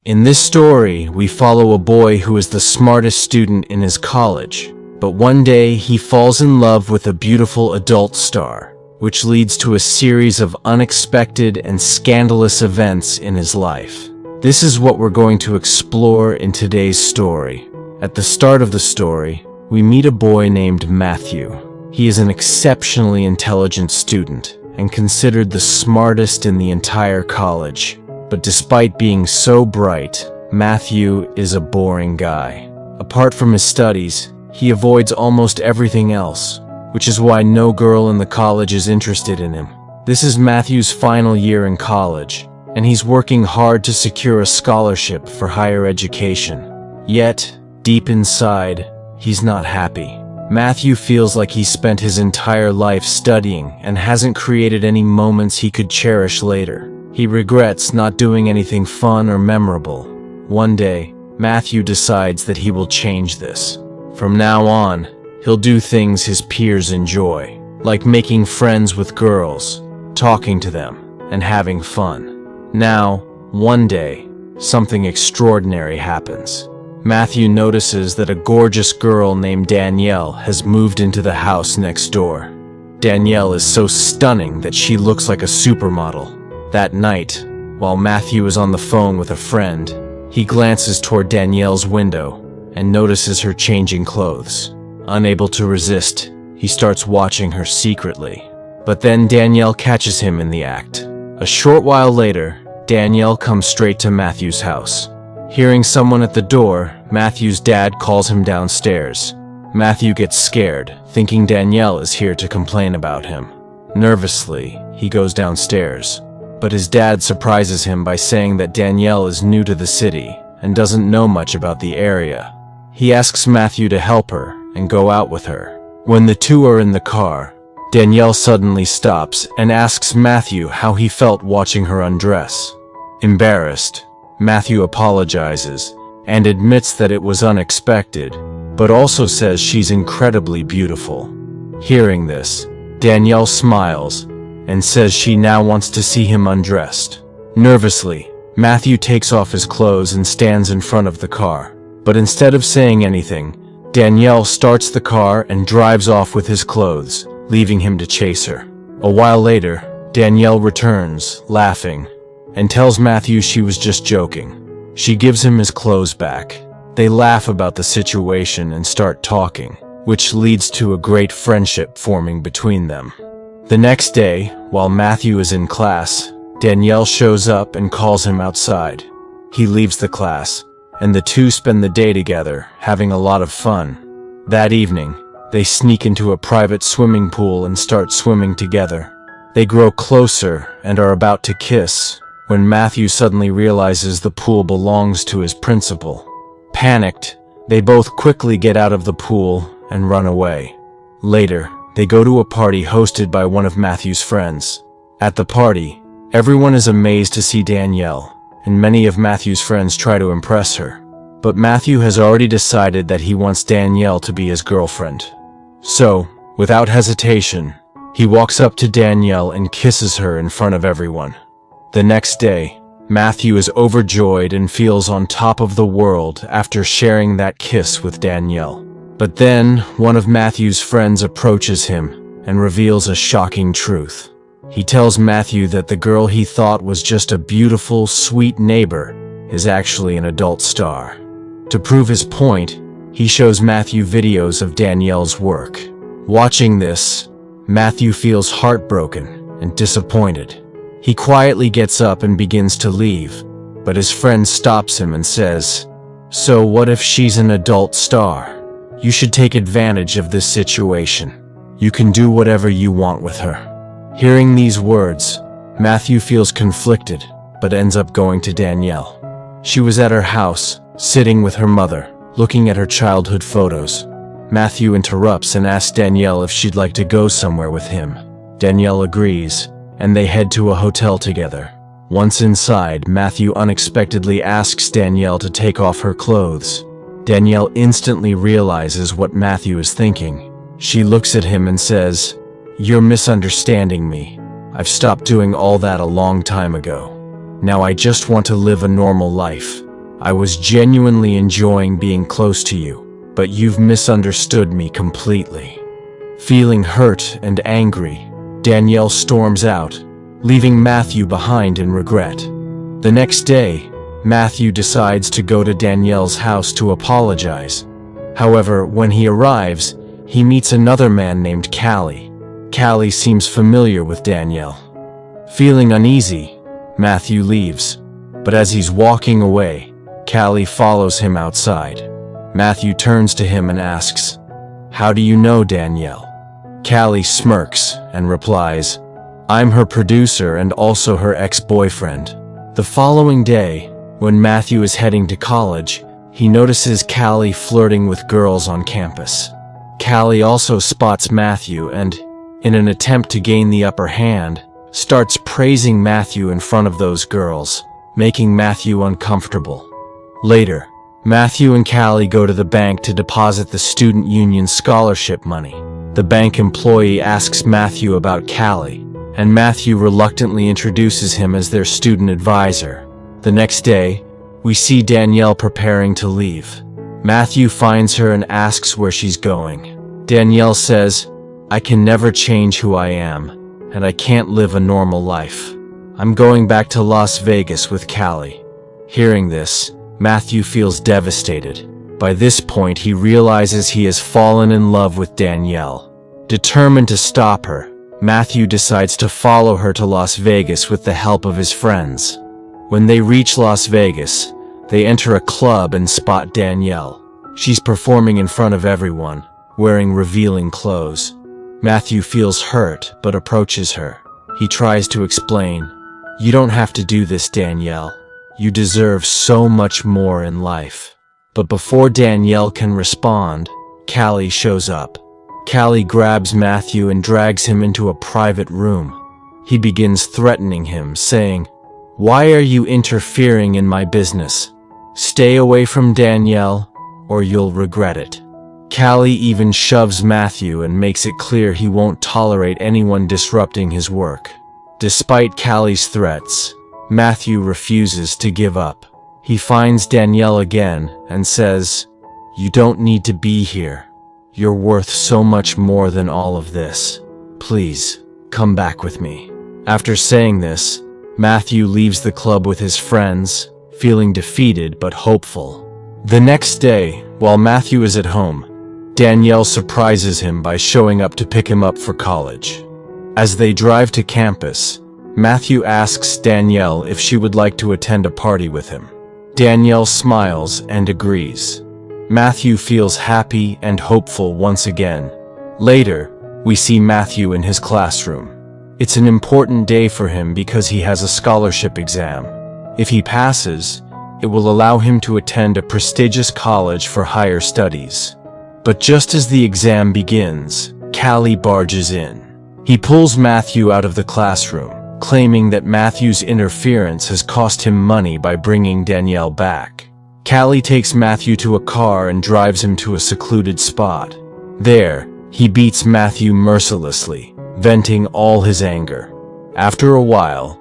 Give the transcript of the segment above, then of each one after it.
In this story, we follow a boy who is the smartest student in his college, but one day he falls in love with a beautiful adult star, which leads to a series of unexpected and scandalous events in his life. This is what we're going to explore in today's story. At the start of the story, we meet a boy named Matthew. He is an exceptionally intelligent student and considered the smartest in the entire college. But despite being so bright, Matthew is a boring guy. Apart from his studies, he avoids almost everything else, which is why no girl in the college is interested in him. This is Matthew's final year in college, and he's working hard to secure a scholarship for higher education. Yet, deep inside, he's not happy. Matthew feels like he's spent his entire life studying and hasn't created any moments he could cherish later. He regrets not doing anything fun or memorable. One day, Matthew decides that he will change this. From now on, he'll do things his peers enjoy, like making friends with girls, talking to them, and having fun. Now, one day, something extraordinary happens. Matthew notices that a gorgeous girl named Danielle has moved into the house next door. Danielle is so stunning that she looks like a supermodel. That night, while Matthew is on the phone with a friend, he glances toward Danielle's window and notices her changing clothes. Unable to resist, he starts watching her secretly. But then Danielle catches him in the act. A short while later, Danielle comes straight to Matthew's house. Hearing someone at the door, Matthew's dad calls him downstairs. Matthew gets scared, thinking Danielle is here to complain about him. Nervously, he goes downstairs. But his dad surprises him by saying that Danielle is new to the city and doesn't know much about the area. He asks Matthew to help her and go out with her. When the two are in the car, Danielle suddenly stops and asks Matthew how he felt watching her undress. Embarrassed, Matthew apologizes and admits that it was unexpected, but also says she's incredibly beautiful. Hearing this, Danielle smiles and says she now wants to see him undressed. Nervously, Matthew takes off his clothes and stands in front of the car. But instead of saying anything, Danielle starts the car and drives off with his clothes, leaving him to chase her. A while later, Danielle returns, laughing, and tells Matthew she was just joking. She gives him his clothes back. They laugh about the situation and start talking, which leads to a great friendship forming between them. The next day, while Matthew is in class, Danielle shows up and calls him outside. He leaves the class, and the two spend the day together, having a lot of fun. That evening, they sneak into a private swimming pool and start swimming together. They grow closer and are about to kiss, when Matthew suddenly realizes the pool belongs to his principal. Panicked, they both quickly get out of the pool and run away. Later, they go to a party hosted by one of Matthew's friends. At the party, everyone is amazed to see Danielle, and many of Matthew's friends try to impress her. But Matthew has already decided that he wants Danielle to be his girlfriend. So, without hesitation, he walks up to Danielle and kisses her in front of everyone. The next day, Matthew is overjoyed and feels on top of the world after sharing that kiss with Danielle. But then, one of Matthew's friends approaches him and reveals a shocking truth. He tells Matthew that the girl he thought was just a beautiful, sweet neighbor is actually an adult star. To prove his point, he shows Matthew videos of Danielle's work. Watching this, Matthew feels heartbroken and disappointed. He quietly gets up and begins to leave, but his friend stops him and says, "So what if she's an adult star? You should take advantage of this situation. You can do whatever you want with her." Hearing these words, Matthew feels conflicted, but ends up going to Danielle. She was at her house, sitting with her mother, looking at her childhood photos. Matthew interrupts and asks Danielle if she'd like to go somewhere with him. Danielle agrees, and they head to a hotel together. Once inside, Matthew unexpectedly asks Danielle to take off her clothes. Danielle instantly realizes what Matthew is thinking. She looks at him and says, "You're misunderstanding me. I've stopped doing all that a long time ago. Now I just want to live a normal life." I was genuinely enjoying being close to you, but you've misunderstood me completely." Feeling hurt and angry, Danielle storms out, leaving Matthew behind in regret. The next day, Matthew decides to go to Danielle's house to apologize. However, when he arrives, he meets another man named Callie. Callie seems familiar with Danielle. Feeling uneasy, Matthew leaves, but as he's walking away, Callie follows him outside. Matthew turns to him and asks, "How do you know Danielle?" Callie smirks and replies, "I'm her producer and also her ex-boyfriend." The following day, when Matthew is heading to college, he notices Callie flirting with girls on campus. Callie also spots Matthew and, in an attempt to gain the upper hand, starts praising Matthew in front of those girls, making Matthew uncomfortable. Later, Matthew and Callie go to the bank to deposit the student union scholarship money. The bank employee asks Matthew about Callie, and Matthew reluctantly introduces him as their student advisor. The next day, we see Danielle preparing to leave. Matthew finds her and asks where she's going. Danielle says, "I can never change who I am, and I can't live a normal life. I'm going back to Las Vegas with Callie." Hearing this, Matthew feels devastated. By this point, he realizes he has fallen in love with Danielle. Determined to stop her, Matthew decides to follow her to Las Vegas with the help of his friends. When they reach Las Vegas, they enter a club and spot Danielle. She's performing in front of everyone, wearing revealing clothes. Matthew feels hurt but approaches her. He tries to explain, "You don't have to do this, Danielle. You deserve so much more in life." But before Danielle can respond, Callie shows up. Callie grabs Matthew and drags him into a private room. He begins threatening him, saying, "Why are you interfering in my business? Stay away from Danielle, or you'll regret it." Callie even shoves Matthew and makes it clear he won't tolerate anyone disrupting his work. Despite Callie's threats, Matthew refuses to give up. He finds Danielle again and says, "You don't need to be here. You're worth so much more than all of this. Please, come back with me." After saying this, Matthew leaves the club with his friends, feeling defeated but hopeful. The next day, while Matthew is at home, Danielle surprises him by showing up to pick him up for college. As they drive to campus, Matthew asks Danielle if she would like to attend a party with him. Danielle smiles and agrees. Matthew feels happy and hopeful once again. Later, we see Matthew in his classroom. It's an important day for him because he has a scholarship exam. If he passes, it will allow him to attend a prestigious college for higher studies. But just as the exam begins, Callie barges in. He pulls Matthew out of the classroom, claiming that Matthew's interference has cost him money by bringing Danielle back. Callie takes Matthew to a car and drives him to a secluded spot. There, he beats Matthew mercilessly, venting all his anger. After a while,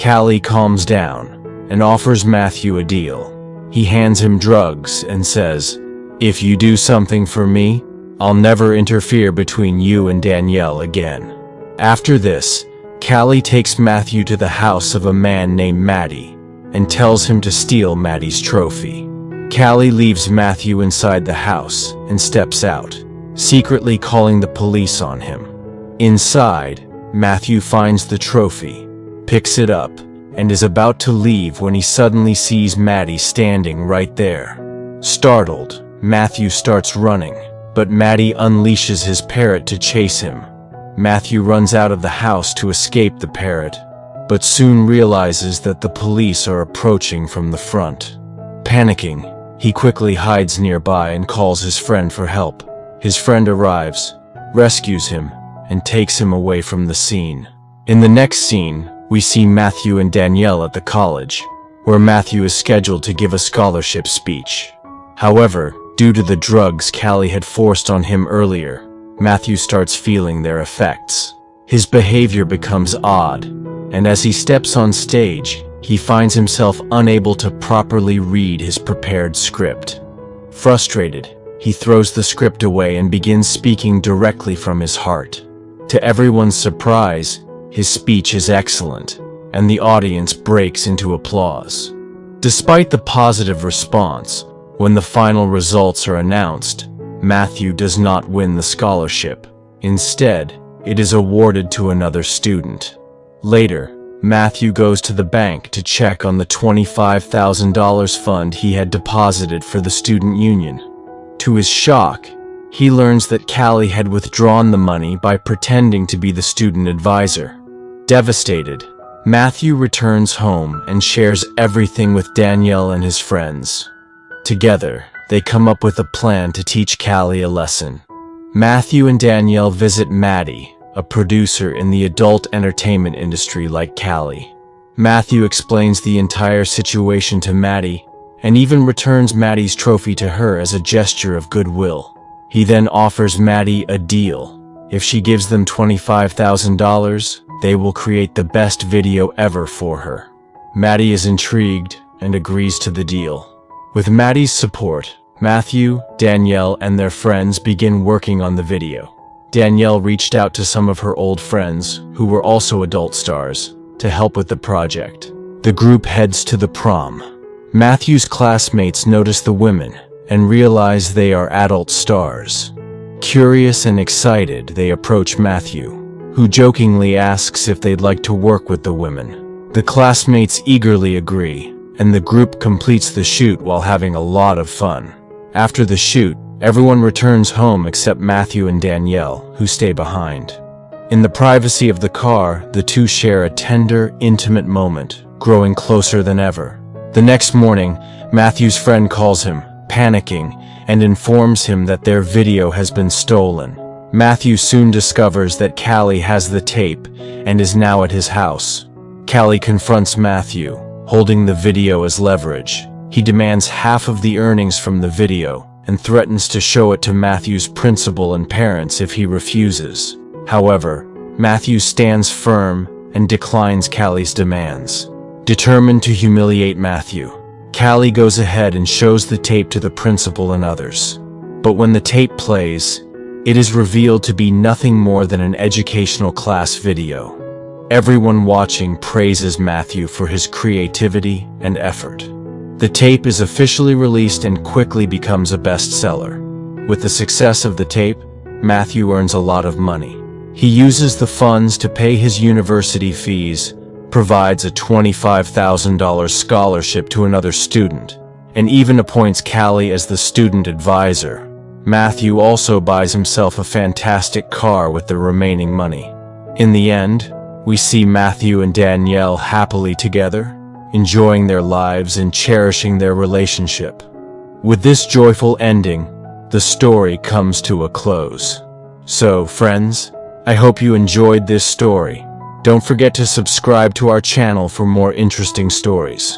Callie calms down and offers Matthew a deal. He hands him drugs and says, "If you do something for me, I'll never interfere between you and Danielle again." After this, Callie takes Matthew to the house of a man named Maddie and tells him to steal Maddie's trophy. Callie leaves Matthew inside the house and steps out, secretly calling the police on him. Inside, Matthew finds the trophy, picks it up, and is about to leave when he suddenly sees Maddie standing right there. Startled, Matthew starts running, but Maddie unleashes his parrot to chase him. Matthew runs out of the house to escape the parrot, but soon realizes that the police are approaching from the front. Panicking, he quickly hides nearby and calls his friend for help. His friend arrives, rescues him, and takes him away from the scene. In the next scene, we see Matthew and Danielle at the college, where Matthew is scheduled to give a scholarship speech. However, due to the drugs Callie had forced on him earlier, Matthew starts feeling their effects. His behavior becomes odd, and as he steps on stage, he finds himself unable to properly read his prepared script. Frustrated, he throws the script away and begins speaking directly from his heart. To everyone's surprise, his speech is excellent, and the audience breaks into applause. Despite the positive response, when the final results are announced, Matthew does not win the scholarship. Instead, it is awarded to another student. Later, Matthew goes to the bank to check on the $25,000 fund he had deposited for the student union. To his shock, he learns that Callie had withdrawn the money by pretending to be the student advisor. Devastated, Matthew returns home and shares everything with Danielle and his friends. Together, they come up with a plan to teach Callie a lesson. Matthew and Danielle visit Maddie, a producer in the adult entertainment industry like Callie. Matthew explains the entire situation to Maddie and even returns Maddie's trophy to her as a gesture of goodwill. He then offers Maddie a deal. If she gives them $25,000, they will create the best video ever for her. Maddie is intrigued and agrees to the deal. With Maddie's support, Matthew, Danielle, and their friends begin working on the video. Danielle reached out to some of her old friends, who were also adult stars, to help with the project. The group heads to the prom. Matthew's classmates notice the women and realize they are adult stars. Curious and excited, they approach Matthew, who jokingly asks if they'd like to work with the women. The classmates eagerly agree, and the group completes the shoot while having a lot of fun. After the shoot, everyone returns home except Matthew and Danielle, who stay behind. In the privacy of the car, the two share a tender, intimate moment, growing closer than ever. The next morning, Matthew's friend calls him, panicking, and informs him that their video has been stolen. Matthew soon discovers that Callie has the tape and is now at his house. Callie confronts Matthew, holding the video as leverage. He demands half of the earnings from the video and threatens to show it to Matthew's principal and parents if he refuses. However, Matthew stands firm and declines Callie's demands. Determined to humiliate Matthew, Callie goes ahead and shows the tape to the principal and others. But when the tape plays, it is revealed to be nothing more than an educational class video. Everyone watching praises Matthew for his creativity and effort. The tape is officially released and quickly becomes a bestseller. With the success of the tape, Matthew earns a lot of money. He uses the funds to pay his university fees, provides a $25,000 scholarship to another student, and even appoints Callie as the student advisor. Matthew also buys himself a fantastic car with the remaining money. In the end, we see Matthew and Danielle happily together, enjoying their lives and cherishing their relationship. With this joyful ending, the story comes to a close. So, friends, I hope you enjoyed this story. Don't forget to subscribe to our channel for more interesting stories.